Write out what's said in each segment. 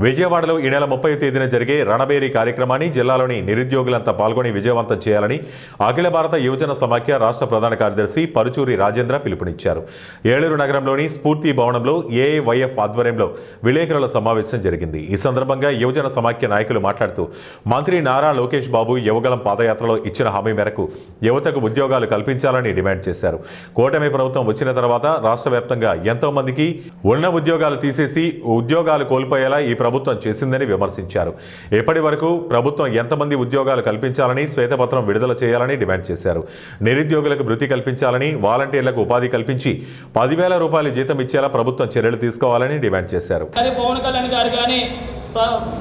విజయవాడలో ఈ నెల 30వ తేదీన జరిగే రణబేరీ కార్యక్రమాన్ని జిల్లాలోని నిరుద్యోగులంతా పాల్గొని విజయవంతం చేయాలని అఖిల భారత యువజన సమాఖ్య రాష్ట్ర ప్రధాన కార్యదర్శి పరుచూరి రాజేంద్ర పిలుపునిచ్చారు. ఏలూరు నగరంలోని స్ఫూర్తి భవనంలో ఏఐవైఎఫ్ ఆధ్వర్యంలో విలేకరుల సమావేశం జరిగింది. ఈ సందర్భంగా యువజన సమాఖ్య నాయకులు మాట్లాడుతూ మంత్రి నారా లోకేష్ బాబు యువగలం పాదయాత్రలో ఇచ్చిన హామీ మేరకు యువతకు ఉద్యోగాలు కల్పించాలని డిమాండ్ చేశారు. కూటమి ప్రభుత్వం వచ్చిన తర్వాత రాష్ట్ర వ్యాప్తంగా ఎంతో మందికి ఉన్న ఉద్యోగాలు తీసేసి ఉద్యోగాలు కోల్పోయేలా ఈ ప్రభుత్వం చేసిందని విమర్శించారు. ఇప్పటి వరకు ప్రభుత్వం ఎంతమంది ఉద్యోగాలు కల్పించాలని శ్వేతపత్రం విడుదల చేయాలని డిమాండ్ చేశారు. నిరుద్యోగులకు వృత్తి కల్పించాలని, వాలంటీర్లకు ఉపాధి కల్పించి 10,000 రూపాయల జీతం ఇచ్చేలా ప్రభుత్వం చర్యలు తీసుకోవాలని డిమాండ్ చేశారు. పవన్ కళ్యాణ్ గారు కానీ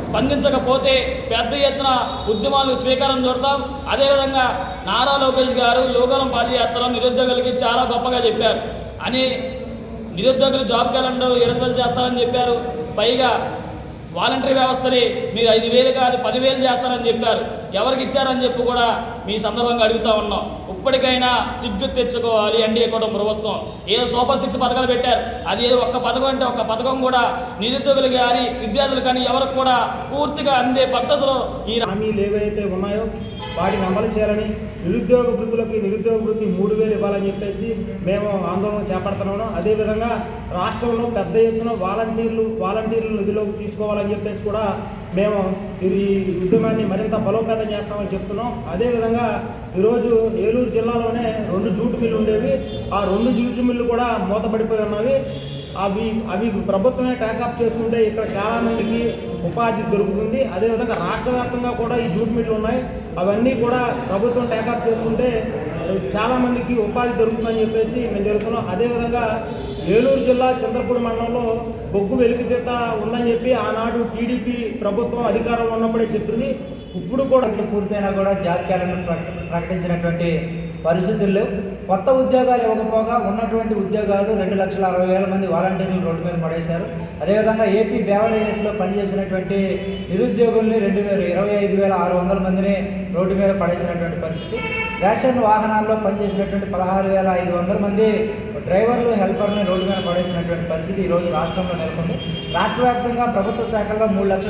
స్పందించకపోతే పెద్ద ఎత్తున ఉద్యమాలు స్వీకారం చూడతాం. అదేవిధంగా నారా లోకేష్ గారు యువగలం పాదయాత్ర నిరుద్యోగులకి చాలా గొప్పగా చెప్పారు అని, నిరుద్యోగులు జాబ్ క్యాలెండర్ విడుదల చేస్తారని చెప్పారు. పైగా వాలంటరీ వ్యవస్థని మీరు 5,000 కాదు 10,000 చేస్తారని చెప్పారు. ఎవరికి ఇచ్చారని చెప్పి కూడా మీ సందర్భంగా అడుగుతూ ఉన్నాం. ఇప్పటికైనా సిగ్గు తెచ్చుకోవాలి ఎన్డీఏ కూటమి ప్రభుత్వం. ఏదో సూపర్ 6 పథకాలు పెట్టారు, అది ఏదో ఒక్క పథకం అంటే ఒక్క పథకం కూడా నిరుద్యోగులు కానీ విద్యార్థులు కానీ ఎవరికి కూడా పూర్తిగా అందే పద్ధతిలో ఈ హామీలు ఏవైతే ఉన్నాయో వాటిని అమలు చేయాలని, నిరుద్యోగ వృద్ధులకి నిరుద్యోగ వృత్తి 3,000 ఇవ్వాలని చెప్పేసి మేము ఆందోళన చేపడుతున్నాము. అదేవిధంగా రాష్ట్రంలో పెద్ద ఎత్తున వాలంటీర్లు నిధిలోకి తీసుకోవాలని చెప్పేసి కూడా మేము ఈ ఉద్యమాన్ని మరింత బలోపేతం చేస్తామని చెప్తున్నాం. అదేవిధంగా ఈరోజు ఏలూరు జిల్లాలోనే 2 జూట్ మిల్లు ఉండేవి. ఆ 2 జూట్ మిల్లు కూడా మూతపడిపోయి ఉన్నవి. అవి ప్రభుత్వమే ట్యాకప్ చేసుకుంటే ఇక్కడ చాలామందికి ఉపాధి దొరుకుతుంది. అదేవిధంగా రాష్ట్ర వ్యాప్తంగా కూడా ఈ జూట్ మిల్లు ఉన్నాయి. అవన్నీ కూడా ప్రభుత్వం ట్యాకప్ చేసుకుంటే చాలామందికి ఉపాధి దొరుకుతుందని చెప్పేసి మేము జరుగుతున్నాం. అదేవిధంగా ఏలూరు జిల్లా చింతలపూడి మండలంలో బొగ్గు వెలికితీత ఉందని చెప్పి ఆనాడు టీడీపీ ప్రభుత్వం అధికారంలో ఉన్నప్పుడే చెప్పింది. ఇప్పుడు కూడా పూర్తయినా కూడా జాబ్ క్యాలెండర్ ప్రకటించినటువంటి పరిస్థితుల్లో కొత్త ఉద్యోగాలు ఇవ్వకపోగా ఉన్నటువంటి ఉద్యోగాలు 2,60,000 మంది వాలంటీర్లు రోడ్డు మీద పడేశారు. అదేవిధంగా ఏపీ బేవరేజెస్లో పనిచేసినటువంటి నిరుద్యోగుల్ని 25,600 మందిని రోడ్డు మీద పడేసినటువంటి పరిస్థితి. రేషన్ వాహనాల్లో పనిచేసినటువంటి 16,500 మంది డ్రైవర్లు హెల్పర్ని రోడ్డు మీద పడేసినటువంటి పరిస్థితి ఈరోజు రాష్ట్రంలో నెలకొంది. రాష్ట్ర వ్యాప్తంగా ప్రభుత్వ శాఖల్లో 3 లక్షల